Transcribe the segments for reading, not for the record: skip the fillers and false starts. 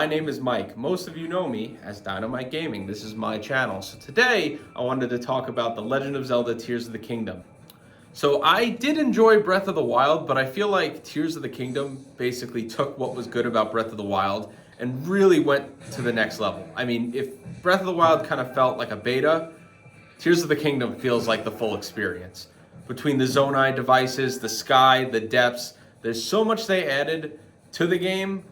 My name is Mike. Most of you know me as Dynamite Gaming. This is my channel. So today I wanted to talk about The Legend of Zelda Tears of the Kingdom. So I did enjoy Breath of the Wild, but I feel like Tears of the Kingdom basically took what was good about Breath of the Wild and really went to the next level. I mean, if Breath of the Wild kind of felt like a beta, Tears of the Kingdom feels like the full experience. Between the Zonai devices, the sky, the depths, there's so much they added to the game.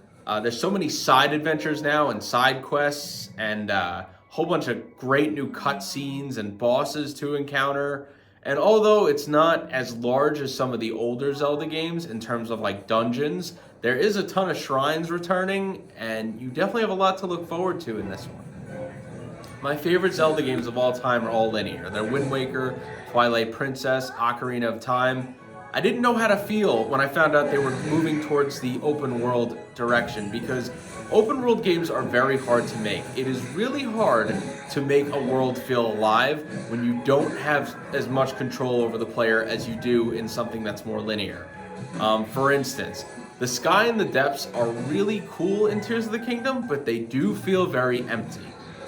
There's so many side adventures now and side quests and a whole bunch of great new cutscenes and bosses to encounter. And although it's not as large as some of the older Zelda games in terms of like dungeons, there is a ton of shrines returning, and you definitely have a lot to look forward to in this one. My favorite Zelda games of all time are all linear. They're Wind Waker, Twilight Princess, Ocarina of Time. I didn't know how to feel when I found out they were moving towards the open world direction, because open world games are very hard to make. It is really hard to make a world feel alive when you don't have as much control over the player as you do in something that's more linear. For instance, the sky and the depths are really cool in Tears of the Kingdom, but they do feel very empty.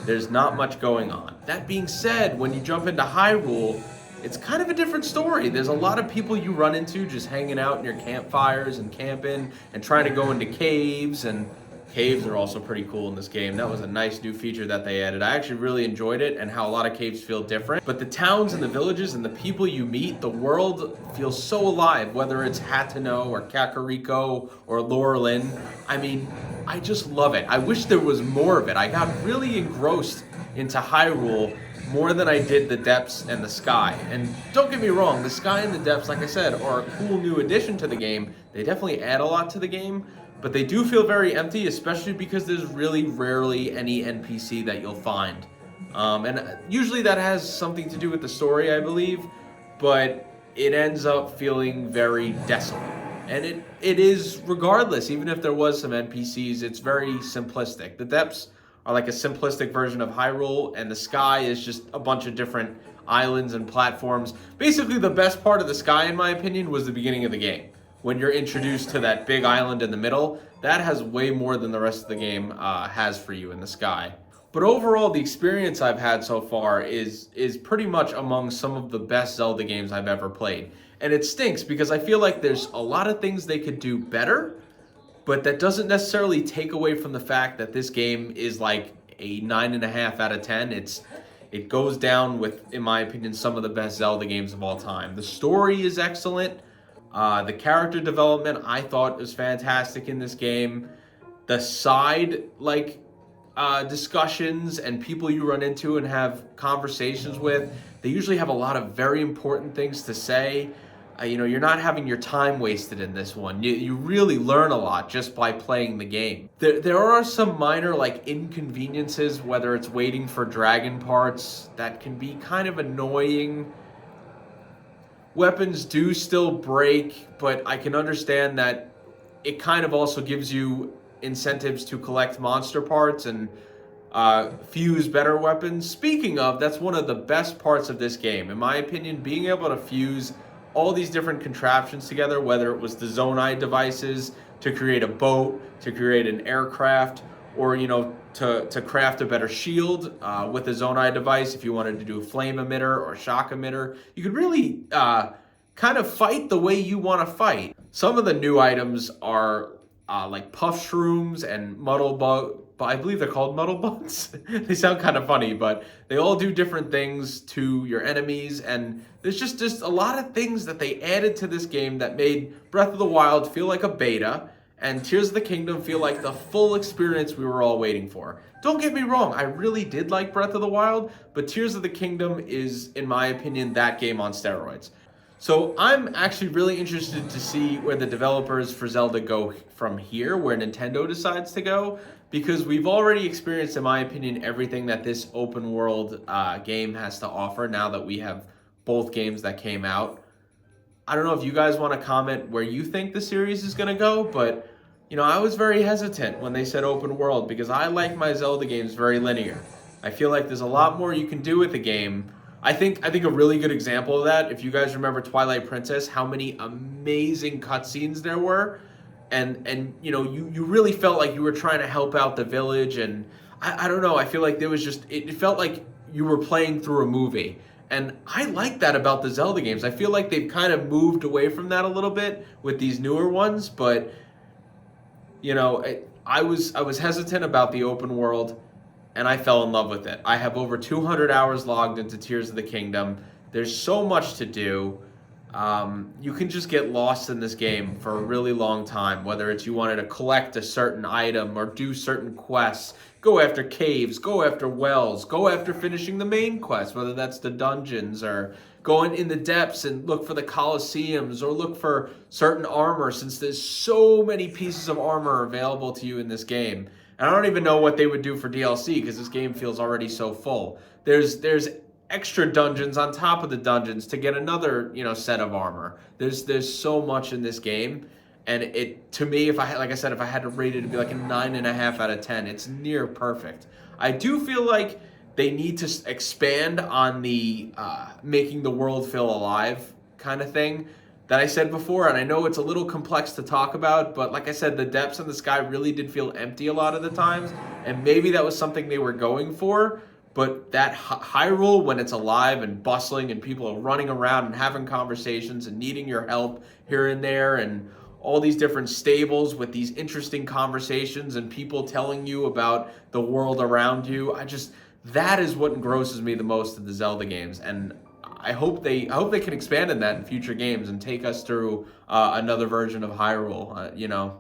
There's not much going on. That being said, when you jump into Hyrule, it's kind of a different story. There's a lot of people you run into just hanging out near campfires and camping and trying to go into caves, and caves are also pretty cool in this game. That was a nice new feature that they added. I actually really enjoyed it and how a lot of caves feel different. But the towns and the villages and the people you meet, the world feels so alive, whether it's Hateno or Kakariko or Lorelin. I mean, I just love it. I wish there was more of it. I got really engrossed into Hyrule more than I did the depths and the sky. And don't get me wrong, the sky and the depths, like I said, are a cool new addition to the game. They definitely add a lot to the game, but they do feel very empty, especially because there's really rarely any NPC that you'll find. And usually that has something to do with the story, I believe, but it ends up feeling very desolate. And it is, regardless, even if there was some NPCs, it's very simplistic. The depths are like a simplistic version of Hyrule, and the sky is just a bunch of different islands and platforms. Basically, the best part of the sky, in my opinion, was the beginning of the game. When you're introduced to that big island in the middle, that has way more than the rest of the game has for you in the sky. But overall, the experience I've had so far is pretty much among some of the best Zelda games I've ever played. And it stinks because I feel like there's a lot of things they could do better, but that doesn't necessarily take away from the fact that this game is like a 9.5 out of 10. It goes down with, in my opinion, some of the best Zelda games of all time. The story is excellent. The character development I thought was fantastic in this game. The side discussions and people you run into and have conversations with, they usually have a lot of very important things to say. You're not having your time wasted in this one. You really learn a lot just by playing the game. There are some minor inconveniences, whether it's waiting for dragon parts, that can be kind of annoying. Weapons do still break, but I can understand that it kind of also gives you incentives to collect monster parts and fuse better weapons. Speaking of, that's one of the best parts of this game. In my opinion, being able to fuse all these different contraptions together, whether it was the Zonai devices to create a boat, to create an aircraft, or to craft a better shield with a Zonai device. If you wanted to do a flame emitter or shock emitter, you could really kind of fight the way you want to fight. Some of the new items are like puff shrooms and muddle bug. I believe they're called muddle bugs. They sound kind of funny, but they all do different things to your enemies, and there's just a lot of things that they added to this game that made Breath of the Wild feel like a beta and Tears of the Kingdom feel like the full experience we were all waiting for. Don't get me wrong, I really did like Breath of the Wild, but Tears of the Kingdom is, in my opinion, that game on steroids. So I'm actually really interested to see where the developers for Zelda go from here, where Nintendo decides to go, because we've already experienced, in my opinion, everything that this open world game has to offer now that we have both games that came out. I don't know if you guys want to comment where you think the series is going to go, but I was very hesitant when they said open world because I like my Zelda games very linear. I feel like there's a lot more you can do with the game. I think a really good example of that, if you guys remember Twilight Princess, how many amazing cutscenes there were. and you know, you really felt like you were trying to help out the village. And I don't know, I feel like there was just, it felt like you were playing through a movie. And I like that about the Zelda games. I feel like they've kind of moved away from that a little bit with these newer ones, but you know, I was hesitant about the open world, and I fell in love with it. I have over 200 hours logged into Tears of the Kingdom. There's so much to do. You can just get lost in this game for a really long time, whether it's you wanted to collect a certain item or do certain quests, go after caves, go after wells, go after finishing the main quest, whether that's the dungeons or going in the depths and look for the Colosseums or look for certain armor, since there's so many pieces of armor available to you in this game. And I don't even know what they would do for DLC because this game feels already so full. There's extra dungeons on top of the dungeons to get another, you know, set of armor. There's so much in this game, and it, to me, if I had, like I said, if I had to rate it, it'd be like a 9.5 out of 10. It's near perfect. I do feel like they need to expand on the making the world feel alive kind of thing that I said before, and I know it's a little complex to talk about, but like I said, the depths in the sky really did feel empty a lot of the times, and maybe that was something they were going for. But that Hyrule, when it's alive and bustling and people are running around and having conversations and needing your help here and there, and all these different stables with these interesting conversations and people telling you about the world around you, that is what engrosses me the most in the Zelda games. And I hope they can expand on that in future games and take us through another version of Hyrule, you know.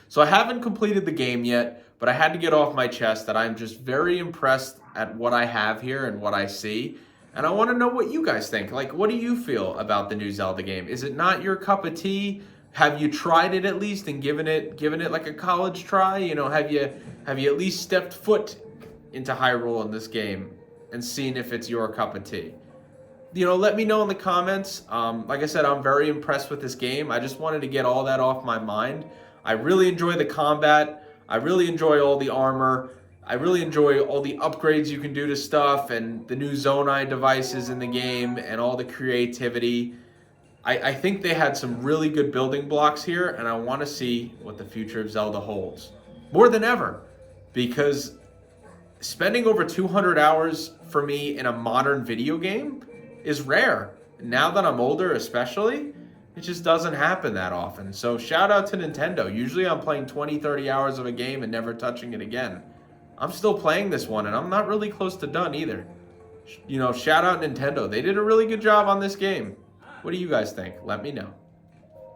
So I haven't completed the game yet, but I had to get off my chest that I'm just very impressed at what I have here and what I see. And I want to know what you guys think. Like, what do you feel about the new Zelda game? Is it not your cup of tea? Have you tried it at least and given it like a college try? You know, have you at least stepped foot into Hyrule in this game and seen if it's your cup of tea? You know, let me know in the comments. Like I said, I'm very impressed with this game. I just wanted to get all that off my mind. I really enjoy the combat. I really enjoy all the armor. I really enjoy all the upgrades you can do to stuff and the new Zonai devices in the game and all the creativity. I think they had some really good building blocks here, and I want to see what the future of Zelda holds. More than ever, because spending over 200 hours for me in a modern video game is rare. Now that I'm older especially, it just doesn't happen that often. So shout out to Nintendo. Usually I'm playing 20, 30 hours of a game and never touching it again. I'm still playing this one, and I'm not really close to done either. You know, shout out Nintendo. They did a really good job on this game. What do you guys think? Let me know.